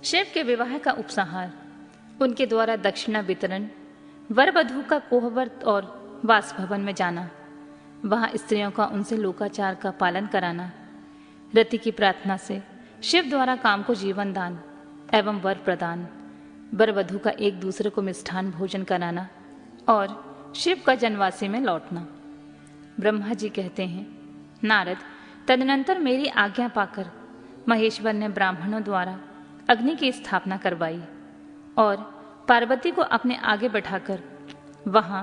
शिव के विवाह का उपसंहार, उनके द्वारा दक्षिणा वितरण, वर वधू का कोहवर्त और वासभवन में जाना, वहां स्त्रियों का उनसे लोकाचार का पालन कराना, रति की प्रार्थना से शिव द्वारा काम को जीवन दान एवं वर प्रदान, वर वधू का एक दूसरे को मिष्ठान भोजन कराना और शिव का जनवासी में लौटना। ब्रह्मा जी कहते हैं, नारद, तदनंतर मेरी आज्ञा पाकर महेश्वर ने ब्राह्मणों द्वारा अग्नि की स्थापना करवाई और पार्वती को अपने आगे बैठाकर वहां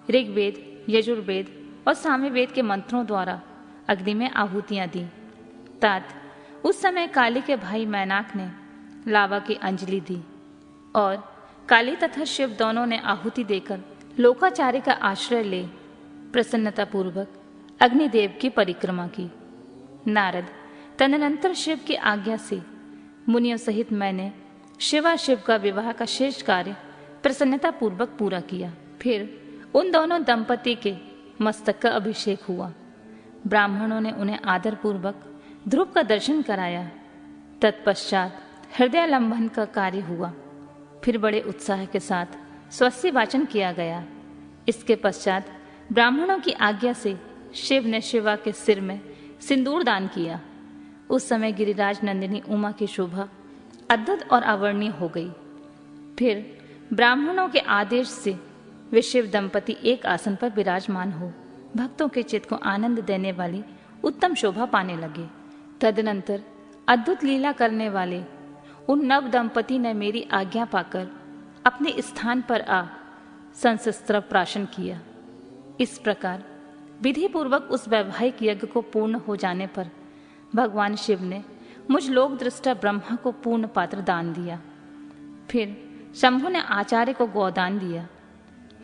ऋग्वेद, यजुर्वेद और सामवेद के मंत्रों द्वारा अग्नि में आहुतियां दी। तात उस समय काली के भाई मैनाक ने लावा की अंजलि दी और काली तथा शिव दोनों ने आहुति देकर लोकाचार्य का आश्रय ले प्रसन्नतापूर्वक अग्निदेव की परिक्रमा की। नारद, तदनंतर शिव की आज्ञा से मुनियों सहित मैंने शिव का विवाह का शेष कार्य प्रसन्नतापूर्वक पूरा किया। फिर उन दोनों दंपति के मस्तक का अभिषेक हुआ। ब्राह्मणों ने उन्हें आदरपूर्वक ध्रुव का दर्शन कराया। तत्पश्चात हृदयालंबन का कार्य हुआ। फिर बड़े उत्साह के साथ स्वस्ति वाचन किया गया। इसके पश्चात ब्राह्मणों की आज्ञा से शिव ने शिवा के सिर में सिंदूर दान किया। उस समय गिरिराज नंदिनी उमा की शोभा अद्भुत और अवर्णीय हो गई। फिर ब्राह्मणों के आदेश से वे शिव दंपति एक आसन पर विराजमान हो भक्तों के चित्त को आनंद देने वाली उत्तम शोभा पाने लगे। तदनंतर अद्भुत लीला करने वाले उन नव दंपति ने मेरी आज्ञा पाकर अपने स्थान पर आ संशस्त्र प्राशन किया। इस प्रकार विधि पूर्वक उस वैवाहिक यज्ञ को पूर्ण हो जाने पर भगवान शिव ने मुझ लोक दृष्टा ब्रह्मा को पूर्ण पात्र दान दिया। फिर शंभु ने आचार्य को गोदान दिया।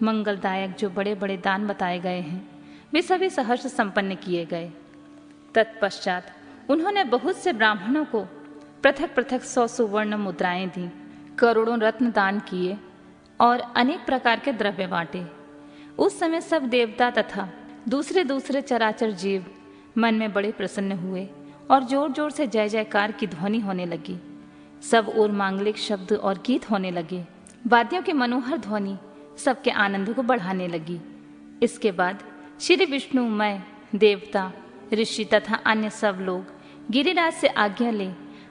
मंगलदायक जो बड़े बड़े दान बताए गए हैं वे सभी सहर्ष संपन्न किए गए। तत्पश्चात उन्होंने बहुत से ब्राह्मणों को पृथक पृथक 100 सुवर्ण मुद्राएं दी, करोड़ों रत्न दान किए और अनेक प्रकार के द्रव्य बांटे। उस समय सब देवता तथा दूसरे दूसरे चराचर जीव मन में बड़े प्रसन्न हुए और जोर जोर से जय जयकार की ध्वनि होने लगी। सब और मांगलिक शब्द और गीत होने लगे। वाद्यों की मनोहर ध्वनि सबके आनंद को बढ़ाने लगी। इसके बाद श्री विष्णु, मैं, देवता, ऋषि तथा अन्य सब लोग गिरिराज से आज्ञा ले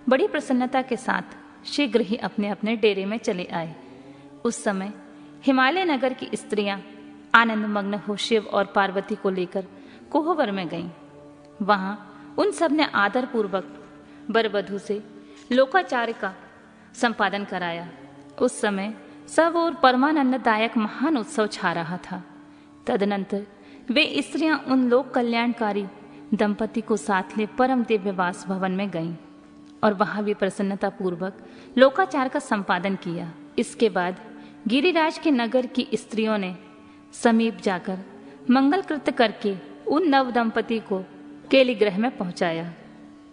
बड़ी प्रसन्नता के साथ शीघ्र ही अपने अपने डेरे में चले आए। उस समय हिमालय नगर की स्त्रियां आनंद मग्न हो शिव और पार्वती को लेकर कोहवर में गईं। वहां उन सब ने आदर पूर्वक वर वधू से लोकाचार्य का संपादन कराया। उस समय सब और परमानंददायक महान उत्सव छा रहा था। तदनंतर वे स्त्रियां उन लोक कल्याणकारी दंपति को साथ ले परम दिव्य वास भवन में गईं और वहां भी प्रसन्नता पूर्वक लोकाचार का संपादन किया। इसके बाद गिरिराज के नगर की स्त्रियों ने समीप जाकर मंगल कृत्य करके उन नव दंपति को केली गृह में पहुंचाया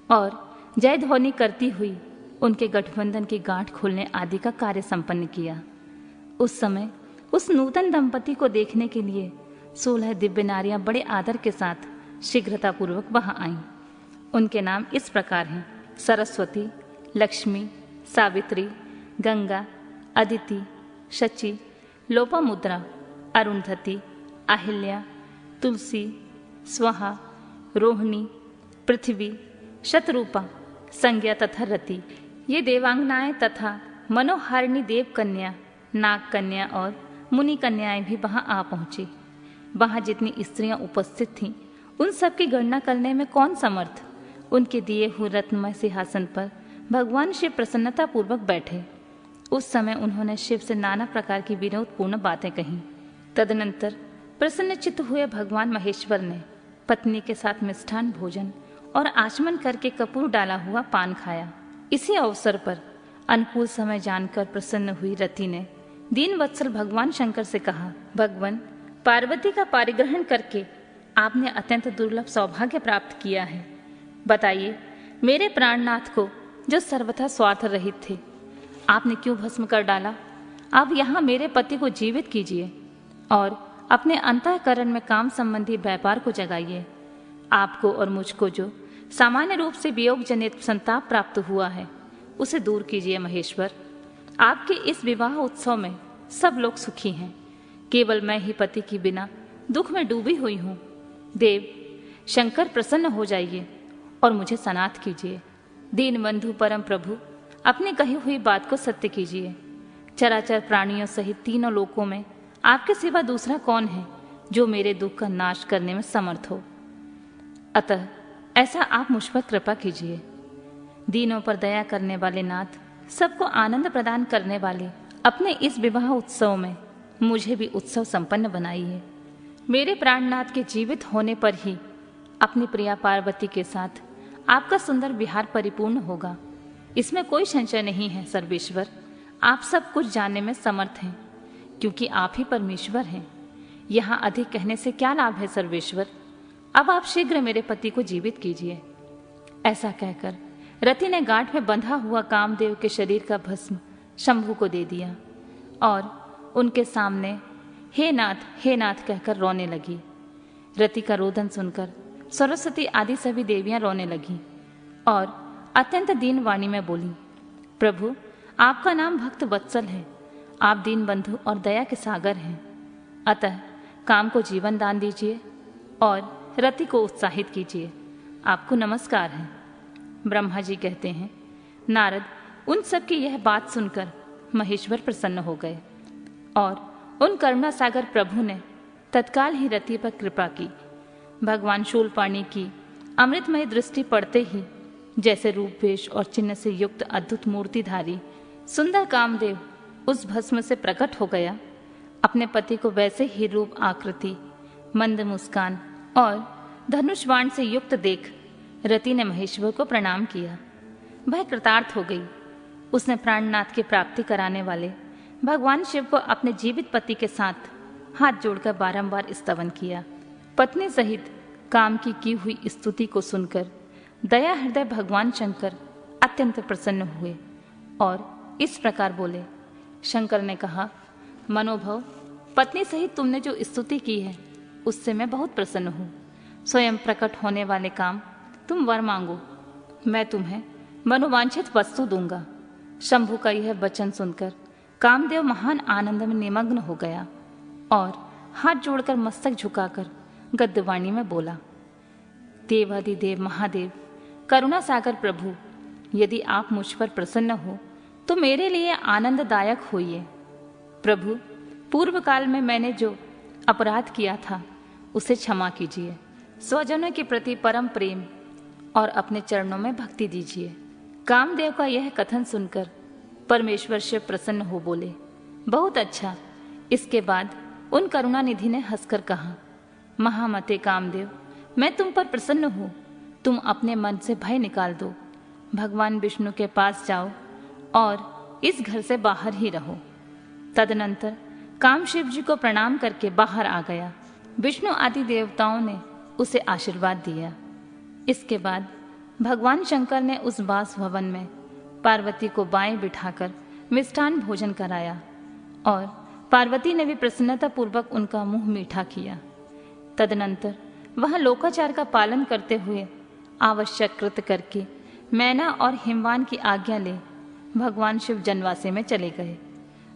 और जय ध्वनि करती हुई उनके गठबंधन की गांठ खोलने आदि का कार्य संपन्न किया। उस समय उस नूतन दंपति को देखने के लिए 16 दिव्य नारियां बड़े आदर के साथ शीघ्रतापूर्वक वहां आईं। उनके नाम इस प्रकार हैं: सरस्वती, लक्ष्मी, सावित्री, गंगा, अदिति, शची, लोपामुद्रा, अरुंधति, अहिल्या, तुलसी, स्वाहा, रोहिणी, पृथ्वी, शतरूपा, संज्ञा तथा रति। ये देवांगनाएं तथा मनोहारिणी देव कन्या, नाग कन्या और मुनि कन्याएं भी वहां आ पहुंची। वहां जितनी स्त्रियां उपस्थित थीं उन सब की गणना करने में कौन समर्थ। उनके दिए हुए रत्नमय सिंहासन पर भगवान शिव प्रसन्नता पूर्वक बैठे। उस समय उन्होंने शिव से नाना प्रकार की विनोदपूर्ण बातें कहीं। तदनंतर प्रसन्नचित्त हुए भगवान महेश्वर ने पत्नी के साथ मिष्ठान भोजन और आचमन करके कपूर डाला हुआ पान खाया। इसी अवसर पर अनुकूल समय जानकर प्रसन्न हुई रति ने दीन वत्सल भगवान शंकर से कहा, भगवान, पार्वती का पारिग्रहण करके आपने अत्यंत दुर्लभ सौभाग्य प्राप्त किया है। बताइए, मेरे प्राणनाथ को जो सर्वथा स्वार्थ रहित थे आपने क्यों भस्म कर डाला? आप यहाँ मेरे पति को जीवित कीजिए और अपने अंतःकरण में काम संबंधी व्यापार को जगाइए। आपको और मुझको जो सामान्य रूप से वियोग जनित संताप प्राप्त हुआ है उसे दूर कीजिए महेश्वर। आपके इस विवाह उत्सव में सब लोग सुखी हैं, केवल मैं ही पति की बिना दुख में डूबी हुई हूँ। देव शंकर प्रसन्न हो जाइए और मुझे सनाथ कीजिए। दीनबंधु परम प्रभु अपनी कही हुई बात को सत्य कीजिए। चराचर प्राणियों सहित तीनों लोकों में आपके सिवा दूसरा कौन है जो मेरे दुख का नाश करने में समर्थ हो। अतः ऐसा आप मुझ पर कृपा कीजिए। दीनों पर दया करने वाले नाथ, सबको आनंद प्रदान करने वाले, अपने इस विवाह उत्सव में मुझे भी उत्सव संपन्न बनाइए। मेरे प्राणनाथ के जीवित होने पर ही अपनी प्रिया पार्वती के साथ आपका सुंदर विहार परिपूर्ण होगा, इसमें कोई संशय नहीं है। सर्वेश्वर, आप सब कुछ जानने में समर्थ हैं, क्योंकि आप ही परमेश्वर हैं। यहाँ अधिक कहने से क्या लाभ है सर्वेश्वर। अब आप शीघ्र मेरे पति को जीवित कीजिए। ऐसा कहकर रति ने गांठ में बंधा हुआ कामदेव के शरीर का भस्म शंभू को दे दिया और उनके सामने हे नाथ कहकर रोने लगी। रति का रोदन सुनकर सरस्वती आदि सभी देवियां रोने लगी और अत्यंत दीन वाणी में बोली, प्रभु आपका नाम भक्त वत्सल है, आप दीन बंधु और दया के सागर हैं। अतः काम को जीवन दान दीजिए और रति को उत्साहित कीजिए। आपको नमस्कार है। ब्रह्मा जी कहते हैं, नारद उन सब की यह बात सुनकर महेश्वर प्रसन्न हो गए और उन करुणा सागर प्रभु ने तत्काल ही रति पर कृपा की। भगवान शूलपाणी की अमृतमय दृष्टि पड़ते ही जैसे रूप वेश और चिन्ह से युक्त अद्भुत मूर्तिधारी सुंदर कामदेव उस भस्म से प्रकट हो गया। अपने पति को वैसे ही रूप आकृति, मंद मुस्कान और धनुष बाण से युक्त देख रति ने महेश्वर को प्रणाम किया। वह कृतार्थ हो गई। उसने प्राणनाथ की प्राप्ति कराने वाले भगवान शिव को अपने जीवित पति के साथ हाथ जोड़कर बारंबार स्तवन किया। पत्नी सहित काम की हुई स्तुति को सुनकर दया हृदय भगवान शंकर अत्यंत प्रसन्न हुए और इस प्रकार बोले। शंकर ने कहा, मनोभव, पत्नी सहित तुमने जो स्तुति की है उससे मैं बहुत प्रसन्न हूँ। स्वयं प्रकट होने वाले काम, तुम वर मांगो, मैं तुम्हें मनोवांछित वस्तु दूंगा। शंभु का यह वचन सुनकर कामदेव महान आनंद में निमग्न हो गया और हाथ जोड़कर मस्तक झुकाकर गद्यवाणी में बोला, देवादिदेव महादेव, करुणा सागर प्रभु, यदि आप मुझ पर प्रसन्न हो तो मेरे लिए आनंददायक होइए। प्रभु, पूर्व काल में मैंने जो अपराध किया था उसे क्षमा कीजिए। स्वजनों के प्रति परम प्रेम और अपने चरणों में भक्ति दीजिए। कामदेव का यह कथन सुनकर परमेश्वर शिव प्रसन्न हो बोले, बहुत अच्छा। इसके बाद उन करुणानिधि ने हंसकर कहा, महामते कामदेव, मैं तुम पर प्रसन्न हूँ। तुम अपने मन से भय निकाल दो, भगवान विष्णु के पास जाओ और इस घर से बाहर ही रहो। तदनंतर काम शिव जी को प्रणाम करके बाहर आ गया। विष्णु आदि देवताओं ने उसे आशीर्वाद दिया। इसके बाद भगवान शंकर ने उस बास भवन में पार्वती को बाएं बिठाकर मिष्ठान भोजन कराया और पार्वती ने भी प्रसन्नता पूर्वक उनका मुंह मीठा किया। तदनंतर वह लोकाचार का पालन करते हुए आवश्यक कृत करके मैना और हिमवान की आज्ञा ले भगवान शिव जनवासे में चले गए।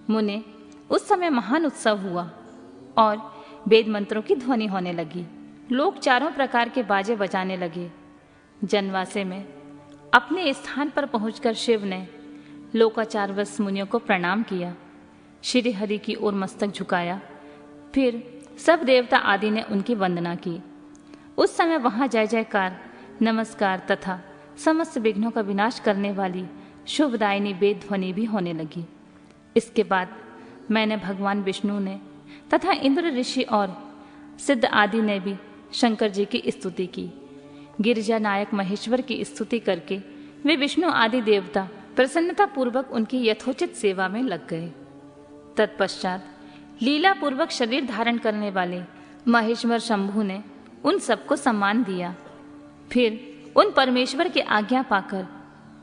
मुने, उस समय महान उत्सव हुआ और वेद मंत्रों की ध्वनि होने लगी। लोग चारों प्रकार के बाजे बजाने लगे। जनवासे में अपने स्थान पर पहुंचकर शिव ने लोकाचारवश मुनियों को प्रणाम किया, श्री हरि की ओर मस्तक झुकाया। फिर सब देवता आदि ने उनकी वंदना की। उस समय वहां जय जयकार, नमस्कार तथा समस्त विघ्नों का विनाश करने वाली शुभदायिनी वेद ध्वनि भी होने लगी। इसके बाद मैंने भगवान विष्णु ने तथा इंद्र ऋषि और सिद्ध आदि ने भी शंकर जी की स्तुति की। गिरिजा नायक महेश्वर की स्तुति करके वे विष्णु आदि देवता प्रसन्नता पूर्वक उनकी यथोचित सेवा में लग गए। तत्पश्चात लीला पूर्वक शरीर धारण करने वाले महेश्वर शंभु ने उन सबको सम्मान दिया। फिर उन परमेश्वर की आज्ञा पाकर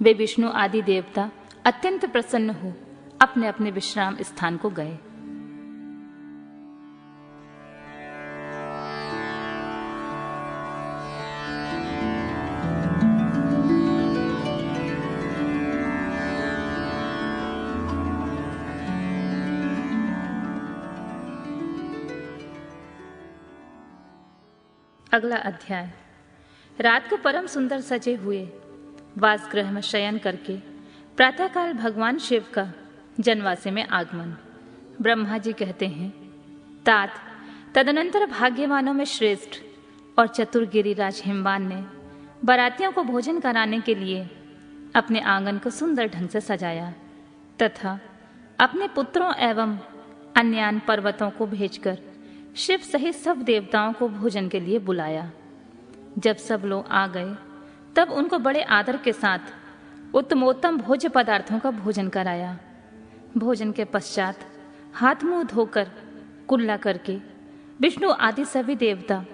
वे विष्णु आदि देवता अत्यंत प्रसन्न हो अपने अपने विश्राम स्थान को गए। अगला अध्याय। रात को परम सुंदर सजे हुए वासगृह में शयन करके प्रातःकाल भगवान शिव का जनवासे में आगमन। ब्रह्मा जी कहते हैं, तात तदनंतर भाग्यवानों में श्रेष्ठ और चतुर गिरिराज हिमवान ने बारातियों को भोजन कराने के लिए अपने आंगन को सुंदर ढंग से सजाया तथा अपने पुत्रों एवं अन्यान पर्वतों को भेजकर शिव सहित सब देवताओं को भोजन के लिए बुलाया। जब सब लोग आ गए तब उनको बड़े आदर के साथ उत्तमोत्तम भोज्य पदार्थों का भोजन कराया। भोजन के पश्चात हाथ मुंह धोकर कुल्ला करके विष्णु आदि सभी देवता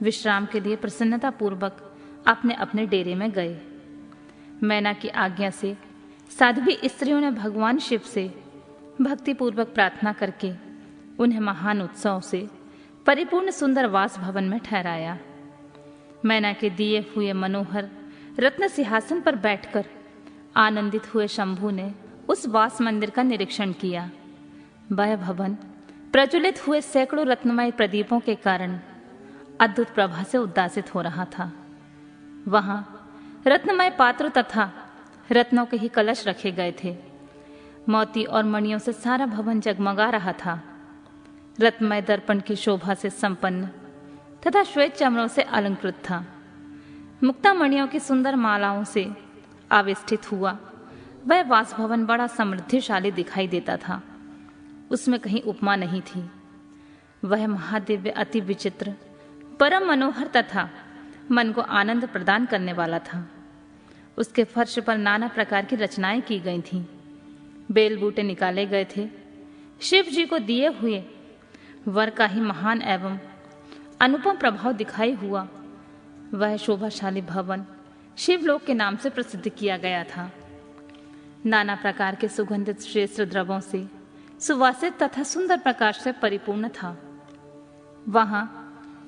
विश्राम के लिए प्रसन्नता पूर्वक अपने अपने डेरे में गए। मैना की आज्ञा से साध्वी स्त्रियों ने भगवान शिव से भक्तिपूर्वक प्रार्थना करके उन्हें महान उत्सव से परिपूर्ण सुंदर वास भवन में ठहराया। मैना के दिए हुए मनोहर रत्न सिंहासन पर बैठकर आनंदित हुए शंभु ने उस वास मंदिर का निरीक्षण किया। वह भवन प्रज्वलित हुए सैकड़ों रत्नमय प्रदीपों के कारण अद्भुत प्रभा से उद्दासित हो रहा था। वहां रत्नमय पात्र तथा रत्नों के ही कलश रखे गए थे। मोती और मणियों से सारा भवन जगमगा रहा था। रत्नमय दर्पण की शोभा से संपन्न तथा श्वेत चमड़ों से अलंकृत था। मुक्ता मणियों की सुंदर मालाओं से आवेष्टित हुआ वह वासभवन बड़ा समृद्धिशाली दिखाई देता था। उसमें कहीं उपमा नहीं थी। वह महादिव्य अति विचित्र परम मनोहर तथा मन को आनंद प्रदान करने वाला था। उसके फर्श पर नाना प्रकार की रचनाएं की गई थीं। बेल बूटे निकाले गए थे। शिव जी को दिए हुए वर का ही महान एवं अनुपम प्रभाव दिखाई हुआ वह शोभाशाली भवन शिवलोक के नाम से प्रसिद्ध किया गया था। नाना प्रकार के सुगंधित श्रेष्ठ द्रव्यों से सुवासित तथा सुंदर प्रकाश से परिपूर्ण था। वहां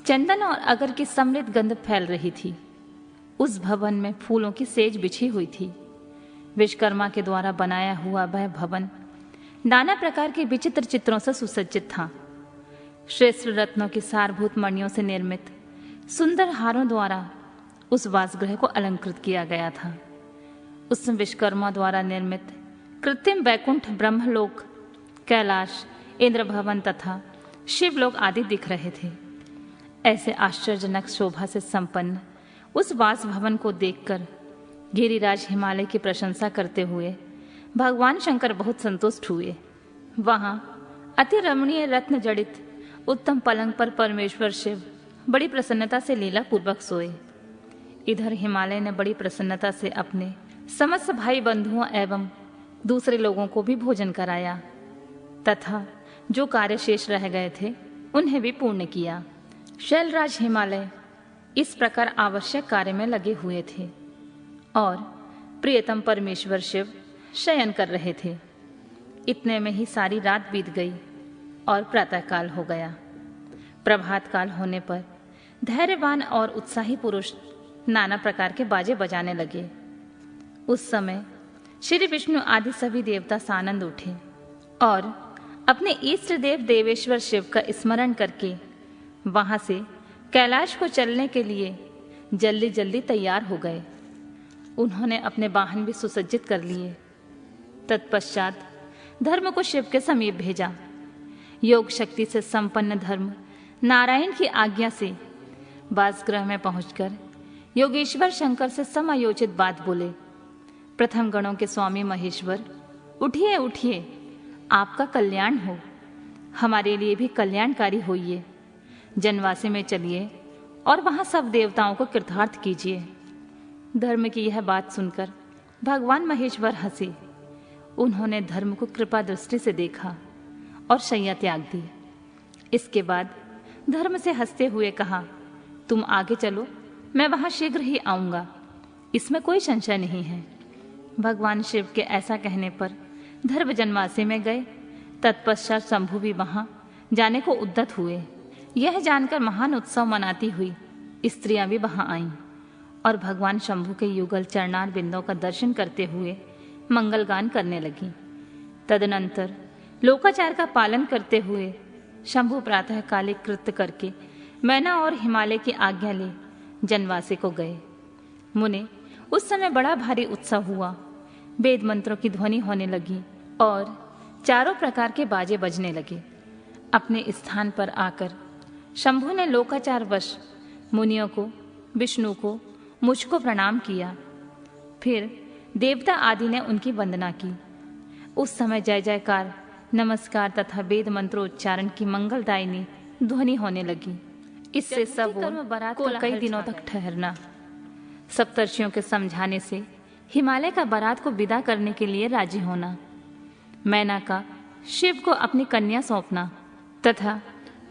चंदन और अगर की समृद्ध गंध फैल रही थी। उस भवन में फूलों की सेज बिछी हुई थी। विश्वकर्मा के द्वारा बनाया हुआ वह भवन नाना प्रकार के विचित्र चित्रों से सुसज्जित था। श्रेष्ठ रत्नों की सारभूत मणियों से निर्मित सुंदर हारों द्वारा उस वासगृह को अलंकृत किया गया था। उस विश्वकर्मा द्वारा निर्मित कृत्रिम वैकुंठ, ब्रह्मलोक, कैलाश, इंद्र भवन तथा शिवलोक आदि दिख रहे थे। ऐसे आश्चर्यजनक शोभा से संपन्न उस वास भवन को देखकर गिरिराज हिमालय की प्रशंसा करते हुए भगवान शंकर बहुत संतुष्ट हुए। वहां अति रमणीय रत्न जड़ित उत्तम पलंग पर परमेश्वर शिव बड़ी प्रसन्नता से लीला पूर्वक सोए। इधर हिमालय ने बड़ी प्रसन्नता से अपने समस्त भाई बंधुओं एवं दूसरे लोगों को भी भोजन कराया तथा जो कार्य शेष रह गए थे उन्हें भी पूर्ण किया। शैलराज हिमालय इस प्रकार आवश्यक कार्य में लगे हुए थे और प्रियतम परमेश्वर शिव शयन कर रहे थे। इतने में ही सारी रात बीत गई और प्रातःकाल हो गया। प्रभात काल होने पर धैर्यवान और उत्साही पुरुष नाना प्रकार के बाजे बजाने लगे। उस समय श्री विष्णु आदि सभी देवता सानंद उठे और अपने इष्ट देव देवेश्वर शिव का स्मरण करके वहां से कैलाश को चलने के लिए जल्दी जल्दी तैयार हो गए। उन्होंने अपने वाहन भी सुसज्जित कर लिए। तत्पश्चात धर्म को शिव के समीप भेजा। योग शक्ति से संपन्न धर्म नारायण की आज्ञा से वासगृह में पहुंचकर योगेश्वर शंकर से समायोचित बात बोले। प्रथम गणों के स्वामी महेश्वर, उठिए उठिए, आपका कल्याण हो, हमारे लिए भी कल्याणकारी होइए। जनवासी में चलिए और वहां सब देवताओं को कृतार्थ कीजिए। धर्म की यह बात सुनकर भगवान महेश्वर हंसे। उन्होंने धर्म को कृपा दृष्टि से देखा और शैया त्याग दी। इसके बाद धर्म से हंसते हुए कहा, तुम आगे चलो, मैं वहां शीघ्र ही आऊंगा, इसमें कोई संशय नहीं है। भगवान शिव के ऐसा कहने पर धर्म जनवासी में गए। तत्पश्चात शंभु भी वहां जाने को उद्यत हुए। यह जानकर महान उत्सव मनाती हुई स्त्रियां भी वहां आईं और भगवान शंभु के युगल चरणार बिंदों का दर्शन करते हुए मंगल गान करने लगी। तदनंतर लोकाचार का पालन करते हुए शंभु प्रातः कालिक कृत्य करके मैना और हिमालय की आज्ञा ले जनवासे को गए। मुने उस समय बड़ा भारी उत्सव हुआ। वेद मंत्रों की ध्वनि होने लगी और चारों प्रकार के बाजे बजने लगे। अपने स्थान पर आकर शंभु ने लोकाचार वश मुनियों को, विष्णु को, मुझको प्रणाम किया। फिर देवता आदि ने उनकी वंदना की। उस समय जय जयकार, नमस्कार तथा वेद मंत्रोच्चारण की मंगलदायिनी ध्वनि होने लगी। इससे सब बारात को कई दिनों तक ठहरना। सप्तर्षियों के समझाने से हिमालय का बारात को विदा करने के लिए राजी होना, मैना का शिव को अपनी कन्या सौंपना तथा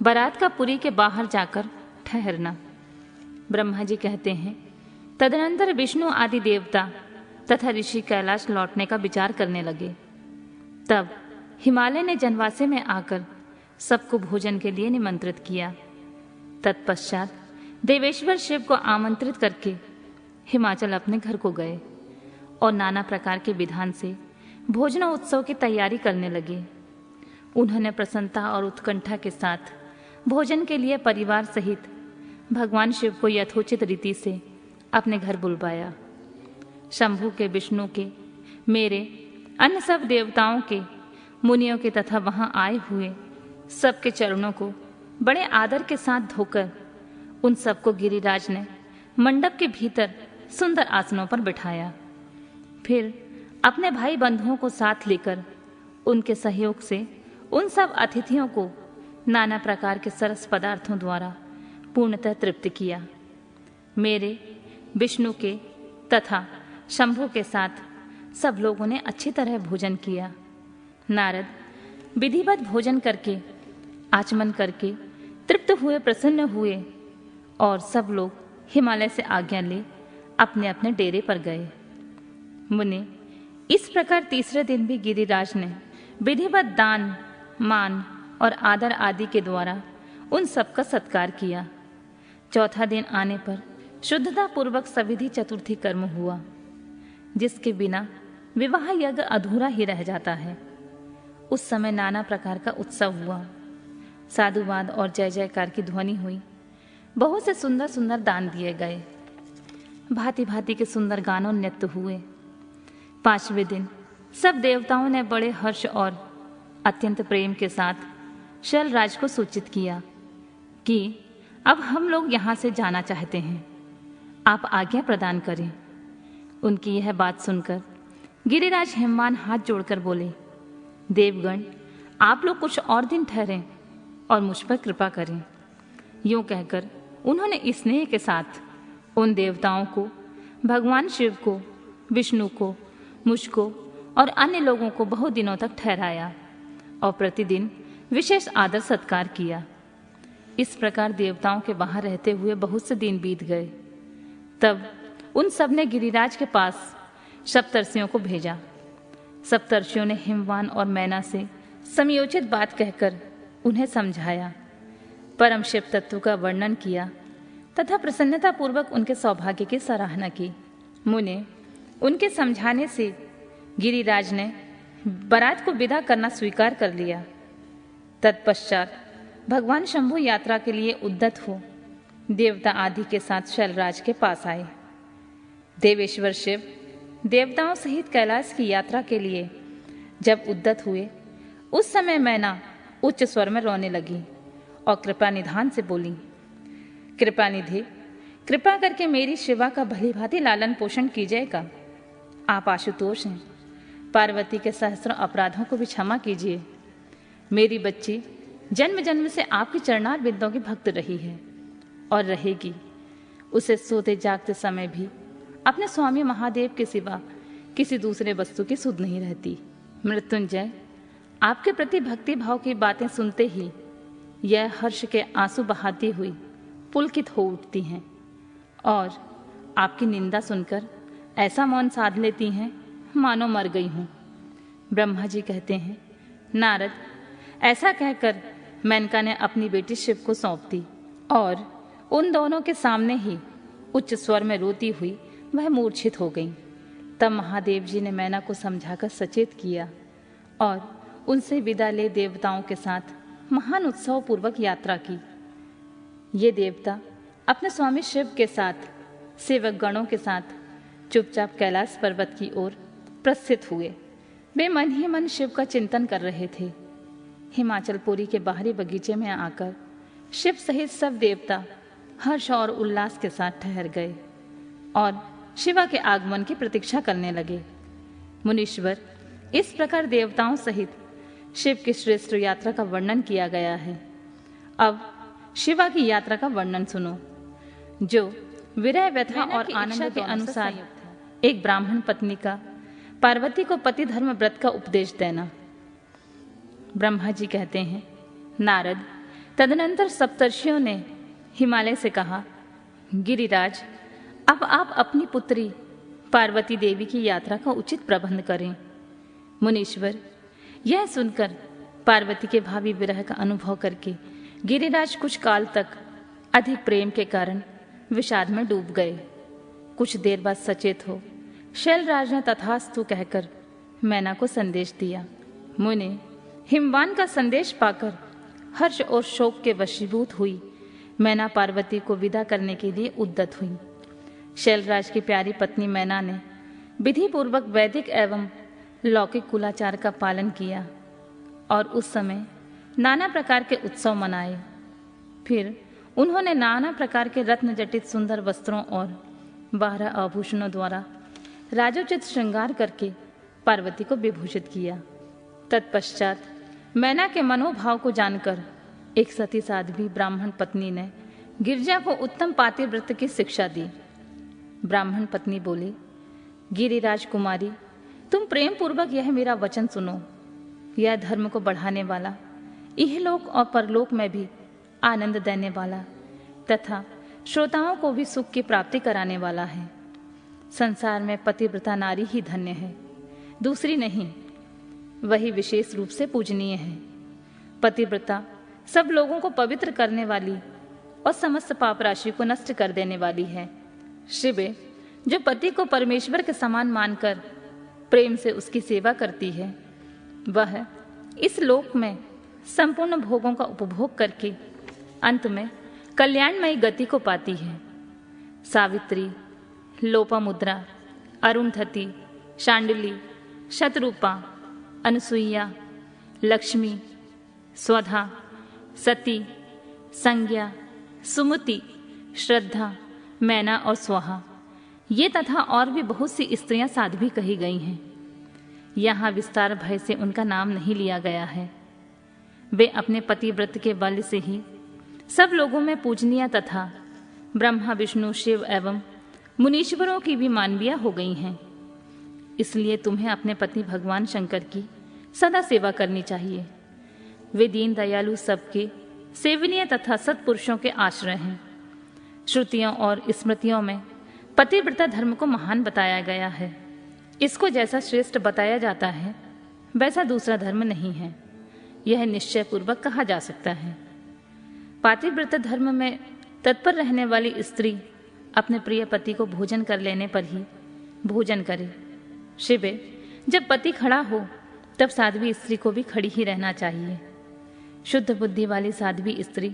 बारात का पुरी के बाहर जाकर ठहरना। ब्रह्मा जी कहते हैं, तदनंतर विष्णु आदि देवता तथा ऋषि कैलाश लौटने का विचार करने लगे। तब हिमालय ने जनवासे में आकर सबको भोजन के लिए निमंत्रित किया। तत्पश्चात देवेश्वर शिव को आमंत्रित करके हिमाचल अपने घर को गए और नाना प्रकार के विधान से भोजनोत्सव की तैयारी करने लगे। उन्होंने प्रसन्नता और उत्कंठा के साथ भोजन के लिए परिवार सहित भगवान शिव को यथोचित रीति से अपने घर बुलवाया। शंभु के, विष्णु के, मेरे, अन्य सब देवताओं के, मुनियों के तथा वहां आए हुए सबके चरणों को बड़े आदर के साथ धोकर उन सबको गिरिराज ने मंडप के भीतर सुंदर आसनों पर बिठाया। फिर अपने भाई बंधुओं को साथ लेकर उनके सहयोग से उन सब अतिथियों को नाना प्रकार के सरस पदार्थों द्वारा पूर्णतः तृप्त किया। मेरे, विष्णु के तथा शंभु के साथ सब लोगों ने अच्छी तरह भोजन किया। नारद विधिवत भोजन करके, आचमन करके तृप्त हुए, प्रसन्न हुए और सब लोग हिमालय से आज्ञा ले अपने अपने डेरे पर गए। मुने इस प्रकार तीसरे दिन भी गिरिराज ने विधिवत दान, मान और आदर आदि के द्वारा उन सबका सत्कार किया। चौथा दिन आने पर शुद्धता पूर्वक सविधि चतुर्थी कर्म हुआ, जिसके बिना विवाह यज्ञ अधूरा ही रह जाता है। उस समय नाना प्रकार का उत्सव हुआ। साधुवाद और जय जयकार की ध्वनि हुई। बहुत से सुंदर सुंदर दान दिए गए। भांति भांति के सुंदर गानों नृत्य हुए। पांचवें दिन सब देवताओं ने बड़े हर्ष और अत्यंत प्रेम के साथ शैलराज को सूचित किया कि अब हम लोग यहाँ से जाना चाहते हैं, आप आज्ञा प्रदान करें। उनकी यह बात सुनकर गिरिराज हिमवान हाथ जोड़कर बोले, देवगण, आप लोग कुछ और दिन ठहरें और मुझ पर कृपा करें। यूं कहकर उन्होंने स्नेह के साथ उन देवताओं को, भगवान शिव को, विष्णु को, मुझको और अन्य लोगों को बहुत दिनों तक ठहराया और प्रतिदिन विशेष आदर सत्कार किया। इस प्रकार देवताओं के वहां रहते हुए बहुत से दिन बीत गए। तब उन सब ने गिरिराज के पास सप्तर्षियों को भेजा। सप्तर्षियों ने हिमवान और मैना से समयोचित बात कहकर उन्हें समझाया, परम शिव तत्व का वर्णन किया तथा प्रसन्नता पूर्वक उनके सौभाग्य की सराहना की। मुने उनके समझाने से गिरिराज ने बारात को विदा करना स्वीकार कर लिया। तत्पश्चात भगवान शंभु यात्रा के लिए उद्यत हो देवता आदि के साथ शैलराज के पास आए। देवेश्वर शिव देवताओं सहित कैलाश की यात्रा के लिए जब उद्यत हुए, उस समय मैना उच्च स्वर में रोने लगी और कृपा निधान से बोली, कृपा निधि, कृपा करके मेरी शिवा का भली भांति लालन पोषण कीजिएगा। आप आशुतोष हैं, पार्वती के सहस्रों अपराधों को भी क्षमा कीजिए। मेरी बच्ची जन्म जन्म से आपकी चरणार बिंदों की भक्त रही है और रहेगी। उसे सोते जागते समय भी अपने स्वामी महादेव के सिवा किसी दूसरे वस्तु की सुध नहीं रहती। मृत्युंजय, आपके प्रति भक्ति भाव की बातें सुनते ही यह हर्ष के आंसू बहाती हुई पुलकित हो उठती हैं और आपकी निंदा सुनकर ऐसा मौन साध लेती हैं मानो मर गई हूं। ब्रह्मा जी कहते हैं, नारद, ऐसा कहकर मेनका ने अपनी बेटी शिव को सौंप दी और उन दोनों के सामने ही उच्च स्वर में रोती हुई वह मूर्छित हो गई। तब महादेव जी ने मैना को समझाकर सचेत किया और उनसे विदा ले देवताओं के साथ महान उत्सव पूर्वक यात्रा की। ये देवता अपने स्वामी शिव के साथ सेवक गणों के साथ चुपचाप कैलाश पर्वत की ओर प्रस्थित हुए। वे मन ही मन शिव का चिंतन कर रहे थे। हिमाचलपुरी के बाहरी बगीचे में आकर शिव सहित सब देवता हर्ष और उल्लास के साथ ठहर गए और शिवा के आगमन की प्रतीक्षा करने लगे। मुनीश्वर, इस प्रकार देवताओं सहित शिव की श्रेष्ठ यात्रा का वर्णन किया गया है। अब शिवा की यात्रा का वर्णन सुनो, जो विरह व्यथा और आनंद के अनुसार एक ब्राह्मण पत्नी का पार्वती को पति धर्म व्रत का उपदेश देना। ब्रह्मा जी कहते हैं, नारद, तदनंतर सप्तर्षियों ने हिमालय से कहा, गिरिराज, अब आप अपनी पुत्री पार्वती देवी की यात्रा का उचित प्रबंध करें। मुनीश्वर, यह सुनकर पार्वती के भावी विरह का अनुभव करके गिरिराज कुछ काल तक अधिक प्रेम के कारण विषाद में डूब गए। कुछ देर बाद सचेत हो शैलराज ने तथास्तु कहकर मैना को संदेश दिया। मुने हिमवान का संदेश पाकर हर्ष और शोक के वशीभूत हुई मैना पार्वती को विदा करने के लिए उद्यत हुई। शैलराज की प्यारी पत्नी मैना ने विधि पूर्वक वैदिक एवं लौकिक कुलाचार का पालन किया और उस समय नाना प्रकार के उत्सव मनाए। फिर उन्होंने नाना प्रकार के रत्न जटित सुंदर वस्त्रों और 12 आभूषणों द्वारा राजोचित श्रृंगार करके पार्वती को विभूषित किया। तत्पश्चात मैना के मनोभाव को जानकर एक सती साध्वी ब्राह्मण पत्नी ने गिरजा को उत्तम पातिव्रत की शिक्षा दी। ब्राह्मण पत्नी बोली, गिरिराज कुमारी, तुम प्रेम पूर्वक यह मेरा वचन सुनो। यह धर्म को बढ़ाने वाला, इहलोक और परलोक में भी आनंद देने वाला तथा श्रोताओं को भी सुख की प्राप्ति कराने वाला है। संसार में पतिव्रता नारी ही धन्य है, दूसरी नहीं। वही विशेष रूप से पूजनीय है। पतिव्रता सब लोगों को पवित्र करने वाली और समस्त पाप राशि को नष्ट कर देने वाली है। शिवे, जो पति को परमेश्वर के समान मानकर प्रेम से उसकी सेवा करती है, वह इस लोक में संपूर्ण भोगों का उपभोग करके अंत में कल्याणमयी गति को पाती है। सावित्री, लोपामुद्रा, अरुंधति, शांडिली, शतरूपा, अनसुईया, लक्ष्मी, स्वधा, सती, संज्ञा, सुमति, श्रद्धा, मैना और स्वाहा, ये तथा और भी बहुत सी स्त्रियां साध्वी कही गई हैं। यहाँ विस्तार भय से उनका नाम नहीं लिया गया है। वे अपने पतिव्रत के बल से ही सब लोगों में पूजनीय तथा ब्रह्मा, विष्णु, शिव एवं मुनीश्वरों की भी मानवीय हो गई हैं। इसलिए तुम्हें अपने पति भगवान शंकर की सदा सेवा करनी चाहिए। वे दीन दयालु सबके सेवनीय तथा सत्पुरुषों के आश्रय हैं। श्रुतियों और स्मृतियों में पतिव्रता धर्म को महान बताया गया है। इसको जैसा श्रेष्ठ बताया जाता है वैसा दूसरा धर्म नहीं है, यह निश्चय पूर्वक कहा जा सकता है। पातिव्रत धर्म में तत्पर रहने वाली स्त्री अपने प्रिय पति को भोजन कर लेने पर ही भोजन करे। शिवे, जब पति खड़ा हो तब साध्वी स्त्री को भी खड़ी ही रहना चाहिए। शुद्ध बुद्धि वाली साध्वी स्त्री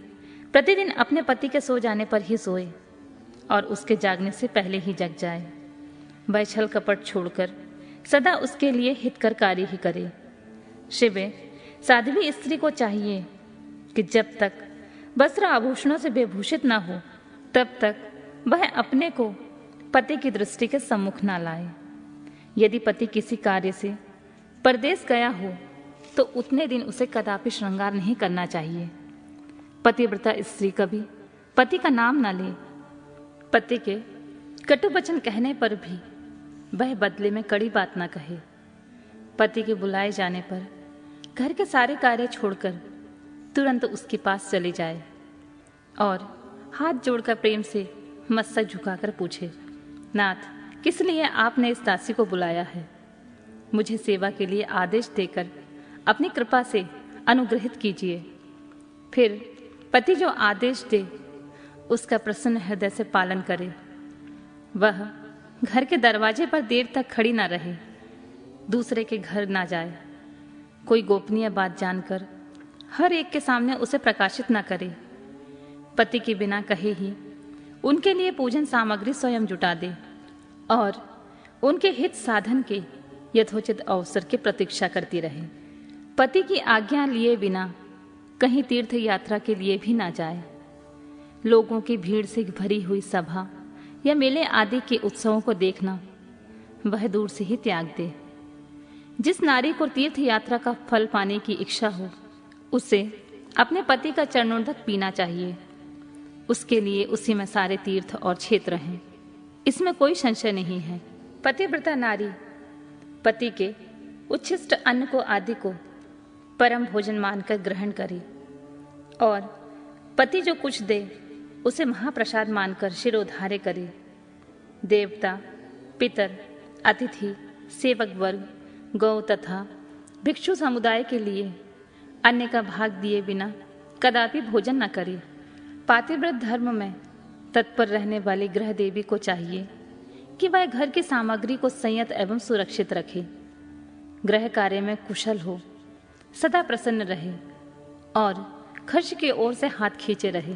प्रतिदिन अपने पति के सो जाने पर ही सोए और उसके जागने से पहले ही जग जाए। वह छल कपट छोड़कर सदा उसके लिए हितकर कार्य ही करे। शिवे, साध्वी स्त्री को चाहिए कि जब तक वस्त्र आभूषणों से विभूषित न हो तब तक वह अपने को पति की दृष्टि के सम्मुख न लाए। यदि पति किसी कार्य से परदेश गया हो तो उतने दिन उसे कदापि श्रृंगार नहीं करना चाहिए। पतिव्रता स्त्री कभी पति का नाम न ले। पति के कटु वचन कहने पर भी वह बदले में कड़ी बात न कहे। पति के बुलाए जाने पर घर के सारे कार्य छोड़कर तुरंत उसके पास चले जाए और हाथ जोड़कर प्रेम से मस्तक झुकाकर पूछे, नाथ, किस लिए आपने इस दासी को बुलाया है? मुझे सेवा के लिए आदेश देकर अपनी कृपा से अनुग्रहित कीजिए। फिर पति जो आदेश दे उसका प्रसन्न हृदय से पालन करे। वह घर के दरवाजे पर देर तक खड़ी ना रहे, दूसरे के घर ना जाए, कोई गोपनीय बात जानकर हर एक के सामने उसे प्रकाशित ना करे। पति के बिना कहे ही उनके लिए पूजन सामग्री स्वयं जुटा दे और उनके हित साधन के यथोचित अवसर की प्रतीक्षा करती रहे। पति की आज्ञा लिए बिना कहीं तीर्थ यात्रा के लिए भी ना जाए। लोगों की भीड़ से भरी हुई सभा या मेले आदि के उत्सवों को देखना वह दूर से ही त्याग दे। जिस नारी को तीर्थ यात्रा का फल पाने की इच्छा हो उसे अपने पति का चरणोदक पीना चाहिए। उसके लिए उसी में सारे तीर्थ और क्षेत्र हैं, इसमें कोई संशय नहीं है। पतिव्रता नारी पति के उच्छिष्ट अन्न को आदि को परम भोजन मानकर ग्रहण करे और पति जो कुछ दे उसे महाप्रसाद मानकर शिरोधार्य करे। देवता, पितर, अतिथि, सेवक वर्ग, गौ तथा भिक्षु समुदाय के लिए अन्य का भाग दिए बिना कदापि भोजन न करे। पातिव्रत धर्म में तत्पर रहने वाली गृह देवी को चाहिए कि वह घर की सामग्री को संयत एवं सुरक्षित रखे, गृह कार्य में कुशल हो, सदा प्रसन्न रहे और खर्च की ओर से हाथ खींचे रहे।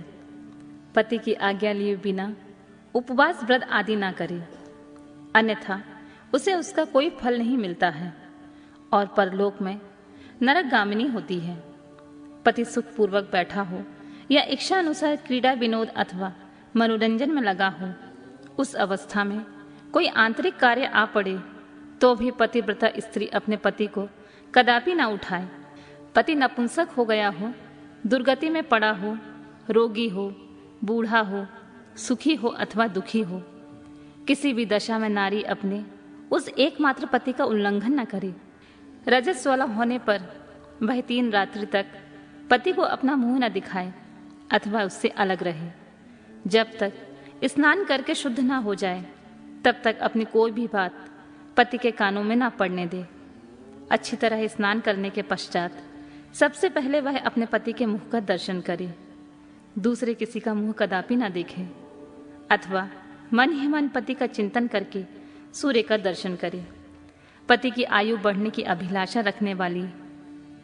पति की आज्ञा लिए बिना उपवास व्रत आदि ना करे, अन्यथा उसे उसका कोई फल नहीं मिलता है और परलोक में नरकगामिनी होती है। पति सुखपूर्वक बैठा हो या इच्छा अनुसार क्रीड़ा विनोद अथवा मनोरंजन में लगा हो, उस अवस्था में कोई आंतरिक कार्य आ पड़े तो भी पतिव्रता स्त्री अपने पति को कदापि ना उठाए। पति नपुंसक हो गया हो, दुर्गति में पड़ा हो, रोगी हो, बूढ़ा हो, सुखी हो अथवा दुखी हो, किसी भी दशा में नारी अपने उस एकमात्र पति का उल्लंघन न करे। रजस वाला होने पर वह 3 रात्रि तक पति को अपना मुंह न दिखाए अथवा उससे अलग रहे। जब तक स्नान करके शुद्ध ना हो जाए तब तक अपनी कोई भी बात पति के कानों में ना पड़ने दे। अच्छी तरह स्नान करने के पश्चात सबसे पहले वह अपने पति के मुख का दर्शन करे, दूसरे किसी का मुंह कदापि ना देखे अथवा मन ही मन पति का चिंतन करके सूर्य का दर्शन करे। पति की आयु बढ़ने की अभिलाषा रखने वाली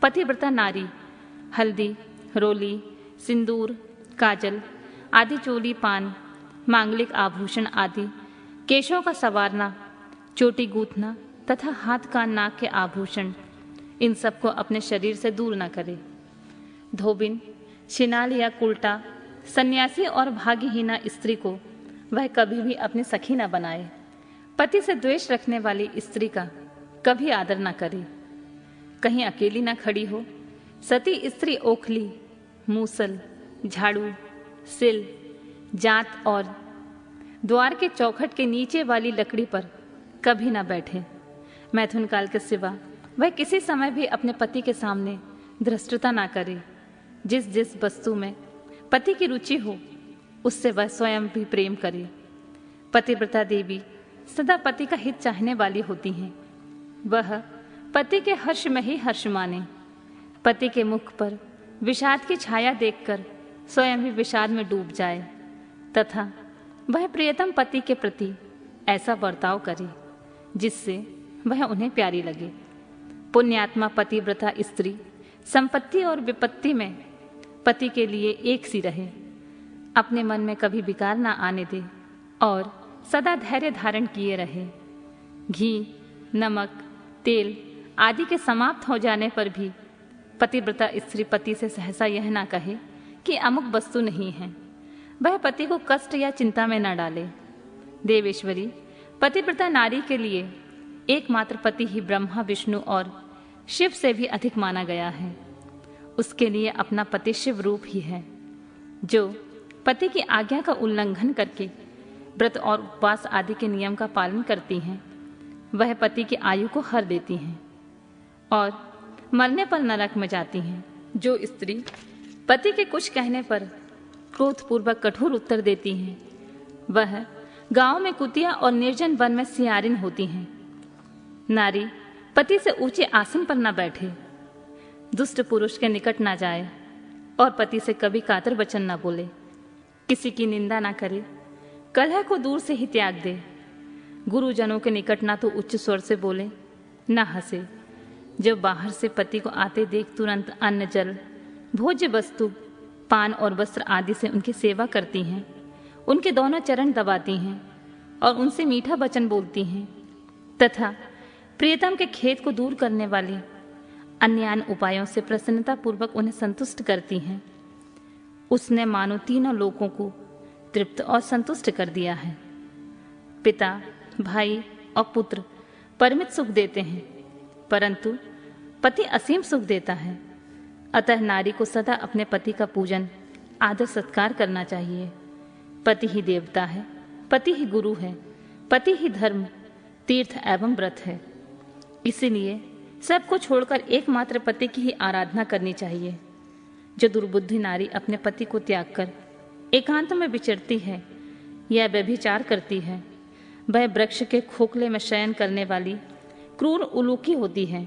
पतिव्रता नारी हल्दी, रोली, सिंदूर, काजल आदि, चोली, पान, मांगलिक आभूषण आदि, केशों का संवारना, चोटी गूंथना तथा हाथ कान नाक के आभूषण, इन सबको अपने शरीर से दूर न करे। धोबिन, शिनाल या कुल्टा, सन्यासी और भाग्यहीना स्त्री को वह कभी भी अपनी सखी न बनाए। पति से द्वेष रखने वाली स्त्री का कभी आदर न करे। कहीं अकेली न खड़ी हो। सती स्त्री ओखली, मूसल, झाड़ू, सिल, जांत और द्वार के चौखट के नीचे वाली लकड़ी पर कभी न बैठे। मैथुन काल के सिवा वह किसी समय भी अपने पति के सामने धृष्टता ना करे। जिस जिस वस्तु में पति की रुचि हो उससे वह स्वयं भी प्रेम करे। पतिव्रता देवी सदा पति का हित चाहने वाली होती हैं। वह पति के हर्ष में ही हर्ष माने। पति के मुख पर विषाद की छाया देखकर स्वयं भी विषाद में डूब जाए तथा वह प्रियतम पति के प्रति ऐसा बर्ताव करे जिससे वह उन्हें प्यारी लगे। पुण्यात्मा पतिव्रता स्त्री संपत्ति और विपत्ति में पति के लिए एक सी रहे, अपने मन में कभी विकार ना आने दे और सदा धैर्य धारण किए रहे। घी, नमक, तेल आदि के समाप्त हो जाने पर भी पतिव्रता स्त्री पति से सहसा यह ना कहे कि अमुक वस्तु नहीं है। वह पति को कष्ट या चिंता में न डाले। देवेश्वरी पतिव्रता नारी के लिए एकमात्र पति ही ब्रह्मा, विष्णु और शिव से भी अधिक माना गया है। उसके लिए अपना पति शिव रूप ही है, जो पति की आज्ञा का उल्लंघन करके व्रत और उपवास आदि के नियम का पालन करती हैं। वह पति की आयु को हर देती हैं और मरने पर नरक में जाती हैं। जो स्त्री पति के कुछ कहने पर क्रोधपूर्वक कठोर उत्तर देती हैं, वह गांव में कुतिया और निर्जन वन में सियारिन होती हैं। नारी पति से ऊंचे आसन पर न बैठे, दुष्ट पुरुष के निकट न जाए और पति से कभी कातर वचन न बोले, किसी की निंदा न करे, कलह को दूर से ही त्याग दे। गुरुजनों के निकट ना तो उच्च स्वर से बोले, न हंसे। जब बाहर से पति को आते देख तुरंत अन्न, जल, भोज्य वस्तु, पान और वस्त्र आदि से उनकी सेवा करती हैं, उनके दोनों चरण दबाती हैं और उनसे मीठा वचन बोलती हैं तथा प्रियतम के खेद को दूर करने वाले अन्य उपायों से प्रसन्नता पूर्वक उन्हें संतुष्ट करती हैं, उसने मानो तीनों लोगों को तृप्त और संतुष्ट कर दिया है। पिता, भाई और पुत्र परिमित सुख देते हैं, परंतु पति असीम सुख देता है। अतः नारी को सदा अपने पति का पूजन, आदर सत्कार करना चाहिए। पति ही देवता है, पति ही गुरु है, पति ही धर्म, तीर्थ एवं व्रत है। इसीलिए सबको छोड़कर एकमात्र पति की ही आराधना करनी चाहिए। जो दुर्बुद्धि नारी अपने पति को त्याग कर एकांत में विचरती है या व्यभिचार करती है, वह वृक्ष के खोखले में शयन करने वाली क्रूर उलूकी होती है।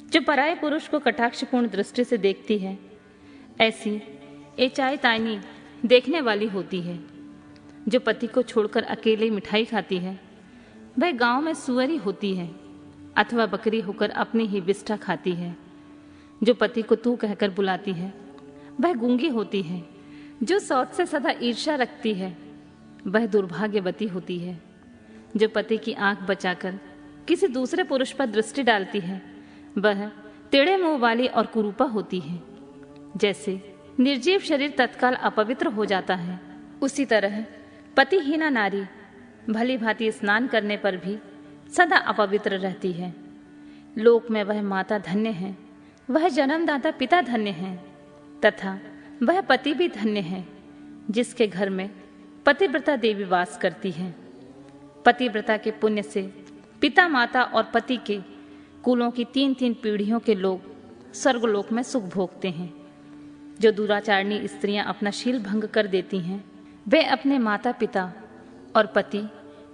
जो पराये पुरुष को कटाक्षपूर्ण दृष्टि से देखती है, ऐसी एचाई ताइनी देखने वाली होती है। जो पति को छोड़कर अकेले मिठाई खाती है, वह गांव में सुअरी होती है अथवा बकरी होकर अपनी ही विष्ठा खाती है। जो पति को तू कहकर बुलाती है, वह गूंगी होती है। जो सौत से सदा ईर्ष्या रखती है, वह दुर्भाग्यवती होती है। जो पति की आंख बचाकर किसी दूसरे पुरुष पर दृष्टि डालती है, वह टेढ़े मुंह वाली और कुरूपा होती है। जैसे निर्जीव शरीर तत्काल अपवित्र हो जाता है, उसी तरह पतिहीना नारी भली भांति स्नान करने पर भी सदा अपवित्र रहती है। लोक में वह माता धन्य है, वह जन्मदाता पिता धन्य है तथा वह पति भी धन्य है जिसके घर में पतिव्रता देवी वास करती है। पतिव्रता के पुण्य से पिता, माता और पति के कुलों की 3-3 पीढ़ियों के लोग स्वर्गलोक में सुख भोगते हैं। जो दुराचारणी स्त्रियां अपना शील भंग कर देती हैं, वे अपने माता पिता और पति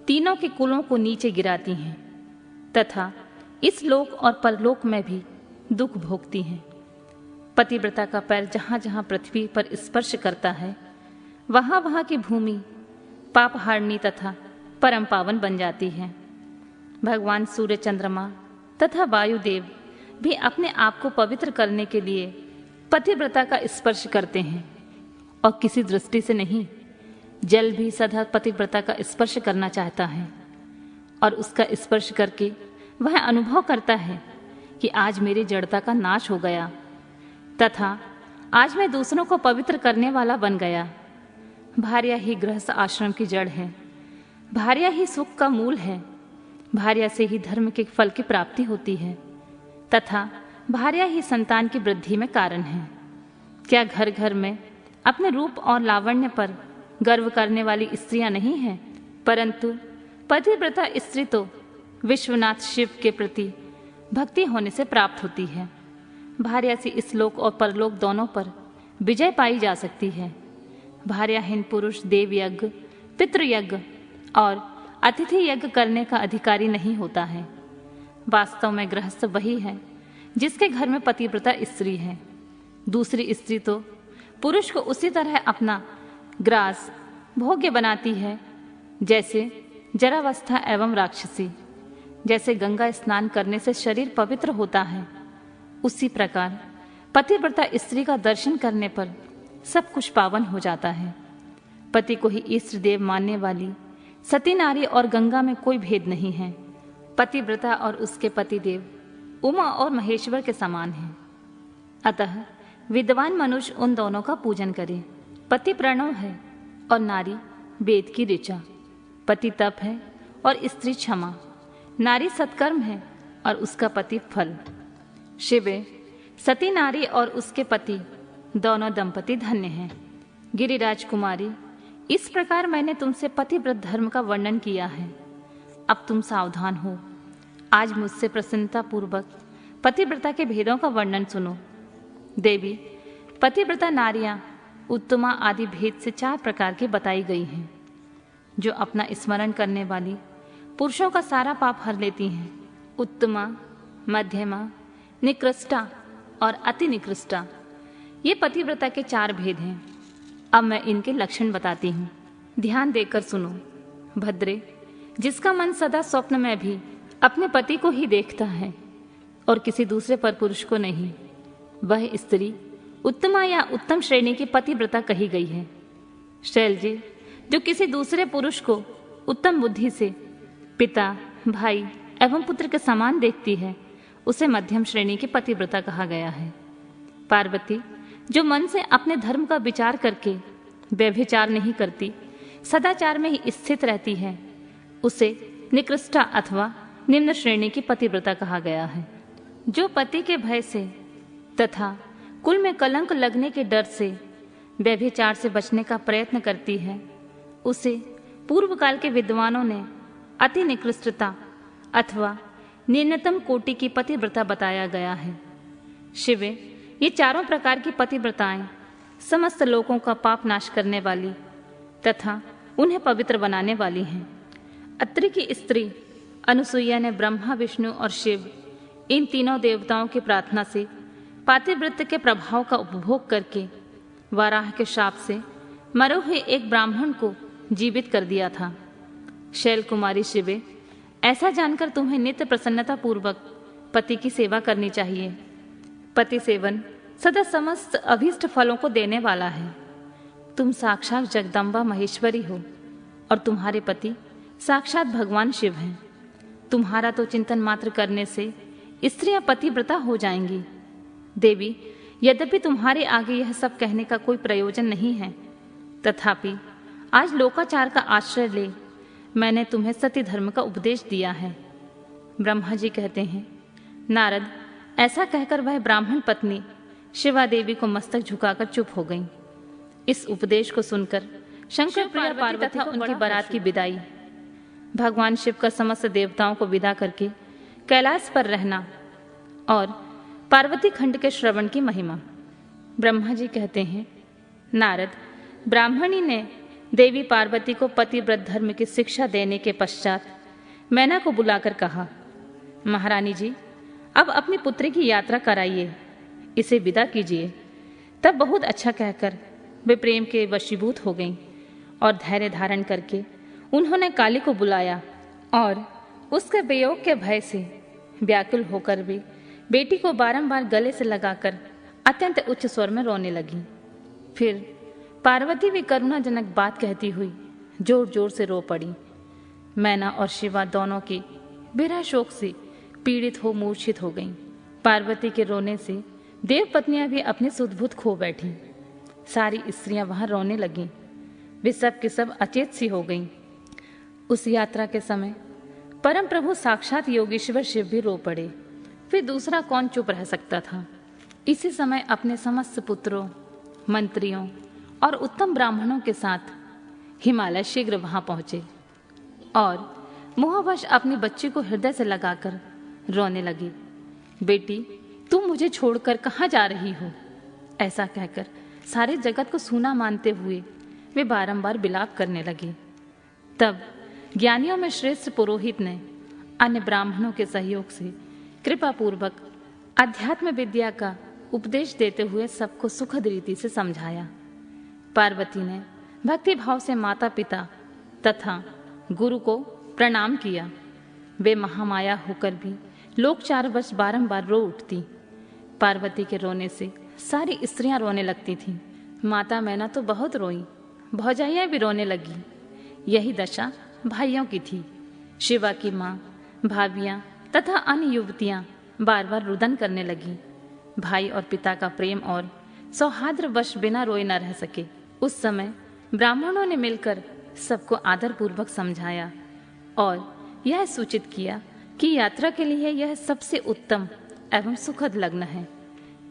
तीनों के कुलों को नीचे गिराती हैं तथा इस लोक और परलोक में भी दुख भोगती हैं। पतिव्रता का पैर जहाँ जहाँ पृथ्वी पर स्पर्श करता है, वहाँ वहाँ की भूमि पापहारिणी तथा परम पावन बन जाती है। भगवान सूर्य, चंद्रमा तथा वायुदेव भी अपने आप को पवित्र करने के लिए पतिव्रता का स्पर्श करते हैं और किसी दृष्टि से नहीं। जल भी सदा पतिव्रता का स्पर्श करना चाहता है और उसका स्पर्श करके वह अनुभव करता है कि आज मेरी जड़ता का नाश हो गया तथा आज मैं दूसरों को पवित्र करने वाला बन गया। भार्या ही गृहस्थ आश्रम की जड़ है, भार्या ही सुख का मूल है, भार्या से ही धर्म के फल की प्राप्ति होती है तथा भार्या ही संतान की वृद्धि में कारण है। क्या घर घर में अपने रूप और लावण्य पर गर्व करने वाली स्त्रियां नहीं हैं, परंतु पतिव्रता स्त्री तो विश्वनाथ शिव के प्रति भक्ति होने से प्राप्त होती है। भार्या से इस लोक और परलोक दोनों पर विजय पाई जा सकती है। भार्याहीन पुरुष देव यज्ञ, पितृयज्ञ और अतिथि यज्ञ करने का अधिकारी नहीं होता है। वास्तव में गृहस्थ वही है जिसके घर में पतिव्रता स्त्री है। दूसरी स्त्री तो पुरुष को उसी तरह अपना ग्रास भोग्य बनाती है जैसे जरावस्था एवं राक्षसी। जैसे गंगा स्नान करने से शरीर पवित्र होता है, उसी प्रकार पतिव्रता स्त्री का दर्शन करने पर सब कुछ पावन हो जाता है। पति को ही इष्ट देव मानने वाली सती नारी और गंगा में कोई भेद नहीं है। पतिव्रता और उसके पतिदेव उमा और महेश्वर के समान हैं। अतः विद्वान मनुष्य उन दोनों का पूजन करे। पति प्रणव है और नारी वेद की ऋचा। पति तप है और स्त्री क्षमा। नारी सत्कर्म है और उसका पति फल। शिवे, सती नारी और उसके पति दोनों दंपति धन्य हैं। गिरिराज कुमारी, इस प्रकार मैंने तुमसे पतिव्रत धर्म का वर्णन किया है। अब तुम सावधान हो। आज मुझसे प्रसन्नता पूर्वक पतिव्रता के भेदों का वर्णन सुनो। देवी, पतिव्रता नारियां उत्तमा आदि भेद से 4 प्रकार की बताई गई हैं, जो अपना स्मरण करने वाली पुरुषों का सारा पाप हर लेती हैं। उत्तमा, मध्यमा, निकृष्टा और अति निकृष्टा, ये पतिव्रता के 4 भेद हैं। अब मैं इनके लक्षण बताती हूँ, ध्यान देकर सुनो। भद्रे, जिसका मन सदा स्वप्न में भी अपने पति को ही देखता है और किसी दूसरे पर पुरुष को नहीं, वह स्त्री उत्तमा या उत्तम श्रेणी की पतिव्रता कही गई है। शैलजी जो किसी दूसरे पुरुष को उत्तम बुद्धि से पिता, भाई एवं पुत्र के समान देखती है, उसे मध्यम श्रेणी की पतिव्रता कहा गया है। पार्वती जो मन से अपने धर्म का विचार करके व्यभिचार नहीं करती, सदाचार में ही स्थित रहती है, उसे निकृष्टा अथवा निम्न श्रेणी की पतिव्रता कहा गया है। जो पति के भय से तथा कुल में कलंक लगने के डर से व्यभिचार से बचने का प्रयत्न करती है, उसे पूर्व काल के विद्वानों ने अति निकृष्टता अथवा न्यूनतम कोटि की पतिव्रता बताया गया है। शिवे, ये चारों प्रकार की पतिव्रताएं समस्त लोगों का पाप नाश करने वाली तथा उन्हें पवित्र बनाने वाली हैं। अत्रि की स्त्री अनुसुईया ने ब्रह्मा, विष्णु और शिव इन तीनों देवताओं की प्रार्थना से पातिव्रत्य के प्रभाव का उपभोग करके वाराह के शाप से मरे हुए एक ब्राह्मण को जीवित कर दिया था। शैल कुमारी शिवे, ऐसा जानकर तुम्हें नित्य प्रसन्नता पूर्वक पति की सेवा करनी चाहिए। पति सेवन सदा समस्त अभीष्ट फलों को देने वाला है। तुम साक्षात जगदम्बा महेश्वरी हो और तुम्हारे पति साक्षात भगवान शिव हैं। तुम्हारा तो चिंतन मात्र करने से स्त्रियां पतिव्रता हो जाएंगी। देवी, यद्यपि तुम्हारे आगे यह सब कहने का कोई प्रयोजन नहीं है, तथापि आज लोकाचार का आश्रय ले मैंने तुम्हें सती धर्म का उपदेश दिया है। ब्रह्मा जी कहते हैं, नारद, ऐसा कहकर वह ब्राह्मण पत्नी शिवा देवी को मस्तक झुकाकर चुप हो गई। इस उपदेश को सुनकर शंकर प्रिया पार्वती तथा उनकी बारात की विदाई, भगवान शिव का समस्त देवताओं को विदा करके कैलाश पर रहना और पार्वती खंड के श्रवण की महिमा। ब्रह्मा जी कहते हैं, नारद, ब्राह्मणी ने देवी पार्वती को पतिव्रत धर्म की शिक्षा देने के पश्चात मैना को बुलाकर कहा, महारानी जी, अब अपनी पुत्री की यात्रा कराइए, इसे विदा कीजिए। तब बहुत अच्छा कहकर वे प्रेम के वशीभूत हो गईं और धैर्य धारण करके उन्होंने काली को बुलाया और उसके वियोग के भय से व्याकुल होकर भी बेटी को बारंबार गले से लगाकर अत्यंत उच्च स्वर में रोने लगी। फिर पार्वती भी करुणाजनक बात कहती हुई जोर जोर से रो पड़ी। मैना और शिवा दोनों की बिरह शोक से पीड़ित हो मूर्छित हो गईं। पार्वती के रोने से देव पत्नियां भी अपने सुधबुध खो बैठी। सारी स्त्रियां वहां रोने लगीं। वे सब के सब अचेत सी हो गईं। उस यात्रा के समय परम प्रभु साक्षात योगेश्वर शिव भी रो पड़े। फिर दूसरा कौन चुप रह सकता था। इसी समय अपने समस्त पुत्रों, मंत्रियों और उत्तम ब्राह्मणों के साथ हिमालय शीघ्र वहां पहुंचे और मोहवश अपनी बच्ची को हृदय से लगाकर रोने लगी। बेटी, तुम मुझे छोड़कर कहाँ जा रही हो? ऐसा कहकर सारे जगत को सूना मानते हुए वे बारंबार विलाप करने लगे। तब ज्ञानियों में श्रेष्ठ पुरोहित ने अन्य ब्राह्मणों के सहयोग से कृपा पूर्वक अध्यात्म विद्या का उपदेश देते हुए सबको सुखद रीति से समझाया। पार्वती ने भक्ति भाव से माता पिता तथा गुरु को प्रणाम किया। वे महामाया होकर भी लोक 4 वर्ष बारंबार रो उठती। पार्वती के रोने से सारी स्त्रियां रोने लगती थीं। माता मैना तो बहुत रोई, भौजाइयां भी रोने लगी। यही दशा भाइयों की थी। शिवा की माँ, भाभियां तथा अन्य युवतियां बार बार रुदन करने लगी। भाई और पिता का प्रेम और सौहार्दवश बिना रोए न रह सके। उस समय ब्राह्मणों ने मिलकर सबको आदर पूर्वक समझाया और यह सूचित किया कि यात्रा के लिए यह सबसे उत्तम एवं सुखद लग्न है।